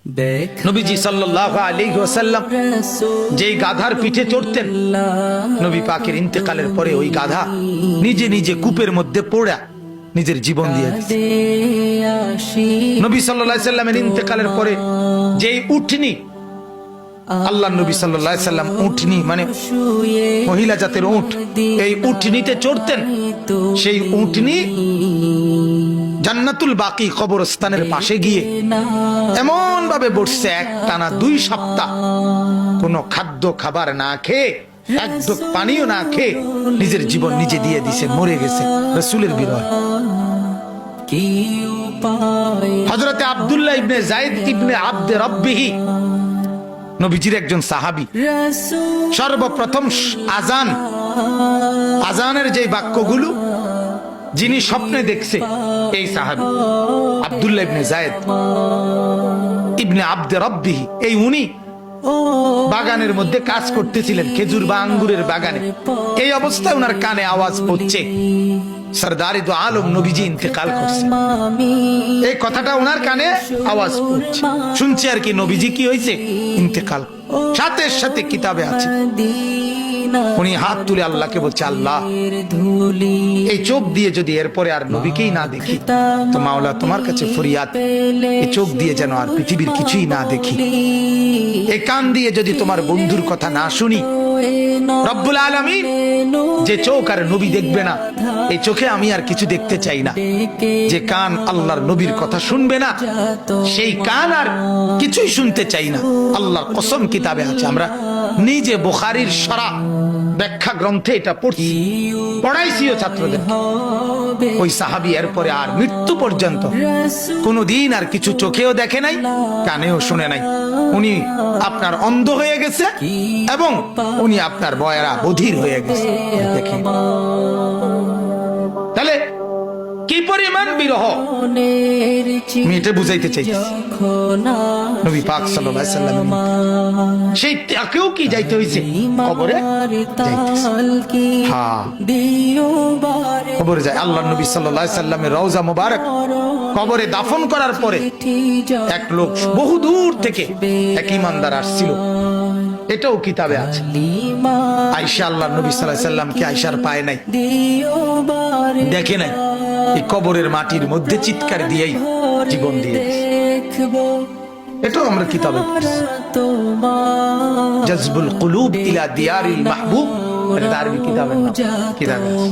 নবীজি সাল্লাল্লাহু আলাইহি ওয়াসাল্লাম যেই গাধার পিঠে চড়তেন, নবী পাকের ইন্তেকালের পরে ওই গাধা নিজে নিজে কূপের মধ্যে পড়া নিজের জীবন দিয়ে দিয়েছে। নবী সাল্লাল্লাহু আলাইহি সাল্লামের ইন্তেকালের পরে যেই উটনি, আল্লাহ নবী সাল্লাল্লাহু আলাইহি সাল্লাম উটনি মানে মহিলা জাতের উট, এই উটনিতে চড়তেন। সেই উটনি জান্নাতুল বাকি কবরস্থানের পাশে গিয়ে এমন ভাবে বসছে, একটানা 2 সপ্তাহ কোনো খাদ্য খাবার না খেয়ে, এক ঢোক পানিও না খেয়ে নিজের জীবন নিজে দিয়ে দিছে, মরে গেছে রাসূলের বিরহে। হযরতে আব্দুল্লাহ ইবনে যায়েদ ইবনে আব্দে রব্বিহি, নবীজির একজন সাহাবী, সর্বপ্রথম আজানের যে বাক্যগুলো যিনি স্বপ্নে দেখছে, এই সাহাবী আব্দুল্লাহ ইবনে যায়েদ ইবনে আব্দে রব্বিহি, এই উনি বাগানের মধ্যে কাজ করতেছিলেন, খেজুর বা আঙ্গুরের বাগানে। এই অবস্থায় ওনার কানে আওয়াজ পড়ছে, সরদারে দো আলম নবীজি ইন্তেকাল করছে। এই কথাটা ওনার কানে আওয়াজ পড়ছে, শুনছে আর কি, নবীজি কি হয়েছে, ইন্তেকাল। সাথে সাথে কিতাবে আছে, উনি হাত তুলে আল্লাহকে বলছে, আল্লাহ এই চোখ দিয়ে যদি এরপরে আর নবীকেই না দেখি তো মাওলা তোমার কাছে ফরিয়াদ, এই চোখ দিয়ে যেন আর পৃথিবীর কিছুই না দেখি, এই কান দিয়ে যদি তোমার বন্ধুর কথা না শুনি, রব্বুল আলামিন যে চোখ আর নবী দেখবে না, এই চোখে আমি আর কিছু দেখতে চাই না। যে কান আল্লাহর নবীর কথা শুনবে না, সেই কান আর কিছুই শুনতে চাই না। আল্লাহর কসম কিতাবে আছে, আমরা নিজে বুখারীর শরহ ব্যাখ্যা গ্রন্থে এটা পড়াইছিও ছাত্রদের। ওই সাহাবী এরপরে আর মৃত্যু পর্যন্ত কোনদিন আর কিছু চোখেও দেখে নাই, কানেও শুনে নাই। উনি আপনার অন্ধ হয়ে গেছে এবং উনি আপনার বয়রা বধির হয়ে গেছে। দেখেন তাহলে কি পরিমাণ বিরহ, আমি এটা বুঝাইতে চাইছি। নবী পাক সাল্লাল্লাহু আলাইহি সাল্লাম সেই তাকেও কি যাইতে হইছে, কবরে যাইতেছে। হ্যাঁ, কবরে যায়। আল্লাহর নবী সাল্লাল্লাহু আলাইহি সাল্লামের রওজা মুবারক কবরে দাফন করার পরে এক লোক বহু দূর থেকে এক ইমানদার আসছিল, এটাও কিতাবে আছে। আয়েশা আল্লাহর নবী সাল্লাল্লাহু আলাইহি সাল্লামকে আয়েশার পায় নাই, দেখে নাই, এই কবরের মাটির মধ্যে চিৎকার দিয়েই জীবন দিয়ে, এটাও আমরা কিতাবে পড়ছি। জাযবুল কুলুব ইলা দিয়ারিল মাহবুব, এটা আরবি কিতাবের নাম, কিতাবে আছে।